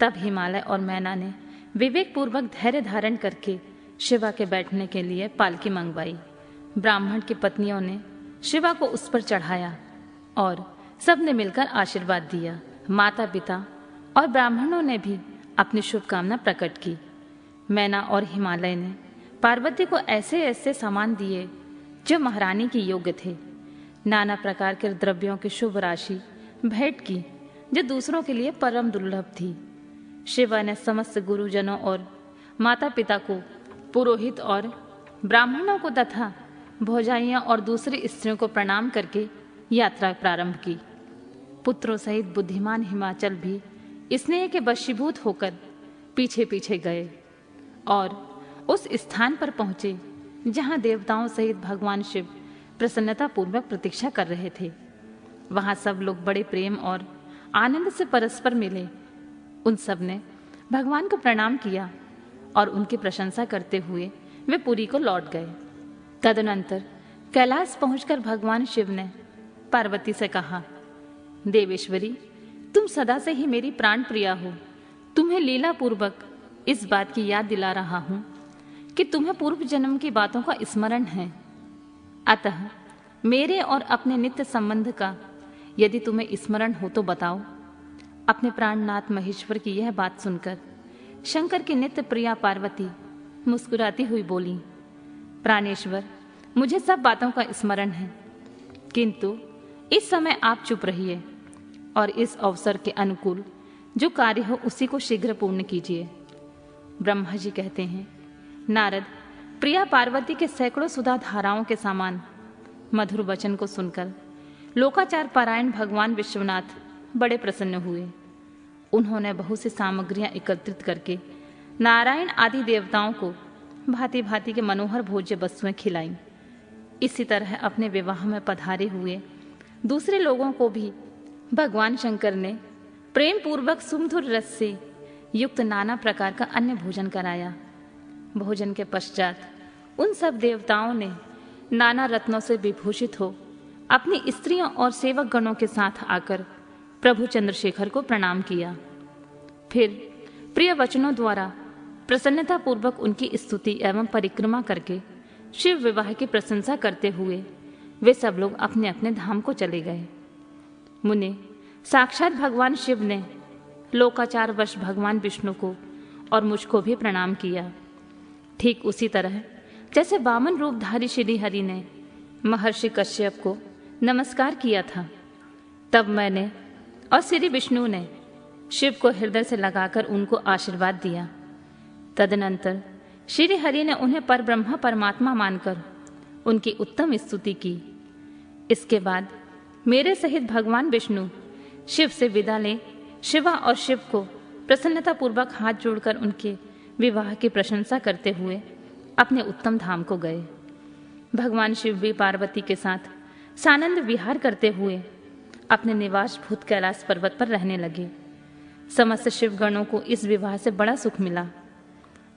तब हिमालय और मैना ने विवेक पूर्वक धैर्य धारण करके शिवा के बैठने के लिए पालकी मंगवाई। ब्राह्मण की पत्नियों ने शिवा को उस पर चढ़ाया और सबने मिलकर आशीर्वाद दिया। माता पिता और ब्राह्मणों ने भी अपनी शुभकामना प्रकट की। मैना और हिमालय ने पार्वती को ऐसे ऐसे सामान दिए जो महारानी के योग्य थे। नाना प्रकार के द्रव्यों की शुभ राशि भेंट की जो दूसरों के लिए परम दुर्लभ थी। शिवा ने समस्त गुरुजनों और माता पिता को, पुरोहित और ब्राह्मणों को तथा भौजाइयां और दूसरी स्त्रियों को प्रणाम करके यात्रा प्रारंभ की। पुत्रों सहित बुद्धिमान हिमाचल भी स्नेह के वशीभूत होकर पीछे पीछे गए और उस स्थान पर पहुंचे जहां देवताओं सहित भगवान शिव प्रसन्नता पूर्वक प्रतीक्षा कर रहे थे। वहां सब लोग बड़े प्रेम और आनंद से परस्पर मिले। उन सब ने भगवान को प्रणाम किया और उनकी प्रशंसा करते हुए वे पुरी को लौट गए। तदनंतर कैलाश पहुंचकर भगवान शिव ने पार्वती से कहा, देवेश्वरी, तुम सदा से ही मेरी प्राण प्रिया हो। तुम्हें लीला पूर्वक इस बात की याद दिला रहा हूं कि तुम्हें पूर्व जन्म की बातों का स्मरण है। अतः मेरे और अपने नित्य संबंध का यदि तुम्हें स्मरण हो तो बताओ। अपने प्राणनाथ महेश्वर की यह बात सुनकर शंकर की नित्य प्रिया पार्वती मुस्कुराती हुई बोली, प्राणेश्वर, मुझे सब बातों का स्मरण है, किंतु इस समय आप चुप रहिए और इस अवसर के अनुकूल जो कार्य हो उसी को शीघ्र पूर्ण कीजिए। ब्रह्मा जी कहते हैं, नारद प्रिया पार्वती के सैकड़ों सुधा धाराओं के समान मधुर वचन को सुनकर लोकाचार पारायण भगवान विश्वनाथ बड़े प्रसन्न हुए। उन्होंने बहुत सी सामग्रियां एकत्रित करके नारायण आदि देवताओं को भांति भांति के मनोहर भोज्य वस्तुएं खिलाईं। इसी तरह अपने विवाह में पधारे हुए दूसरे लोगों को भी भगवान शंकर ने प्रेम पूर्वक सुमधुर रस से युक्त नाना प्रकार का अन्य भोजन कराया। भोजन के पश्चात उन सब देवताओं ने नाना रत्नों से विभूषित हो अपनी स्त्रियों और सेवक गणों के साथ आकर प्रभु चंद्रशेखर को प्रणाम किया। फिर प्रिय वचनों द्वारा प्रसन्नता पूर्वक उनकी स्तुति एवं परिक्रमा करके शिव विवाह की प्रशंसा करते हुए वे सब लोग अपने अपने धाम को चले गए। मुने, साक्षात भगवान शिव ने लोकाचार वश भगवान विष्णु को और मुझको भी प्रणाम किया। ठीक उसी तरह जैसे वामन रूपधारी श्री हरि ने महर्षि कश्यप को नमस्कार किया था, तब मैंने और श्री विष्णु ने शिव को हृदय से लगाकर उनको आशीर्वाद दिया। तदनंतर श्री हरि ने उन्हें परब्रह्म परमात्मा मानकर उनकी उत्तम स्तुति की। इसके बाद मेरे सहित भगवान विष्णु शिव से विदा ले शिवा और शिव को प्रसन्नता पूर्वक हाथ जोड़कर उनके विवाह की प्रशंसा करते हुए अपने उत्तम धाम को गए। भगवान शिव भी पार्वती के साथ सानंद विहार करते हुए अपने निवास भूत कैलाश पर्वत पर रहने लगे। समस्त शिवगणों को इस विवाह से बड़ा सुख मिला।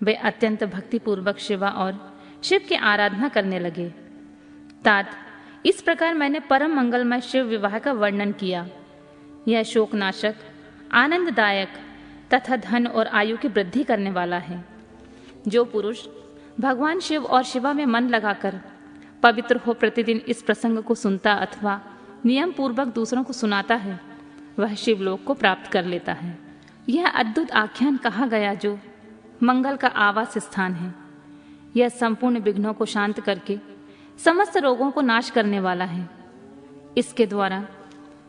वे अत्यंत भक्तिपूर्वक शिवा और शिव की आराधना करने लगे। तात, इस प्रकार मैंने परम मंगलमय शिव विवाह का वर्णन किया। यह शोकनाशक, आनंददायक तथा धन और आयु की वृद्धि करने वाला है। जो पुरुष भगवान शिव और शिवा में मन लगाकर पवित्र हो प्रतिदिन इस प्रसंग को सुनता अथवा नियम पूर्वक दूसरों को सुनाता है, वह शिवलोक को प्राप्त कर लेता है। यह अद्भुत आख्यान कहा गया जो मंगल का आवास स्थान है। यह संपूर्ण विघ्नों को शांत करके समस्त रोगों को नाश करने वाला है। इसके द्वारा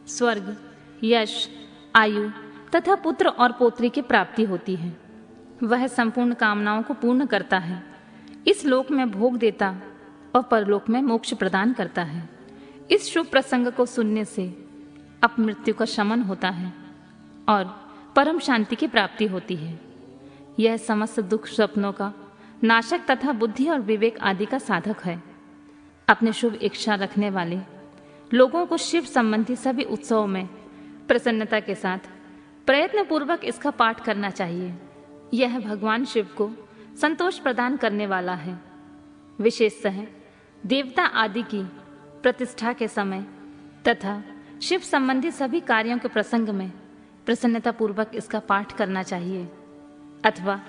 स्वर्ग, यश, आयु तथा पुत्र और पौत्री की प्राप्ति होती है। वह संपूर्ण कामनाओं को पूर्ण करता है। इस लोक में भोग देता और परलोक में मोक्ष प्रदान करता है। इस शुभ प्रसंग को सुनने से अपमृत्यु का शमन होता है और परम शांति की प्राप्ति होती है। यह समस्त दुख स्वप्नों का नाशक तथा बुद्धि और विवेक आदि का साधक है। अपने शुभ इच्छा रखने वाले लोगों को शिव संबंधी सभी उत्सवों में प्रसन्नता के साथ प्रयत्न पूर्वक इसका पाठ करना चाहिए। यह भगवान शिव को संतोष प्रदान करने वाला है। विशेषतः देवता आदि की प्रतिष्ठा के समय तथा शिव संबंधी सभी कार्यों के प्रसंग में प्रसन्नता पूर्वक इसका पाठ करना चाहिए अथवा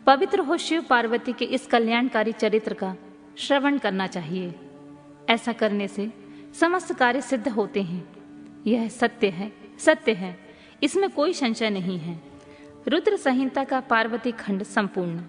पवित्र हो शिव पार्वती के इस कल्याणकारी चरित्र का श्रवण करना चाहिए। ऐसा करने से समस्त कार्य सिद्ध होते हैं। यह सत्य है, सत्य है, इसमें कोई संशय नहीं है। रुद्र संहिता का पार्वती खंड संपूर्ण।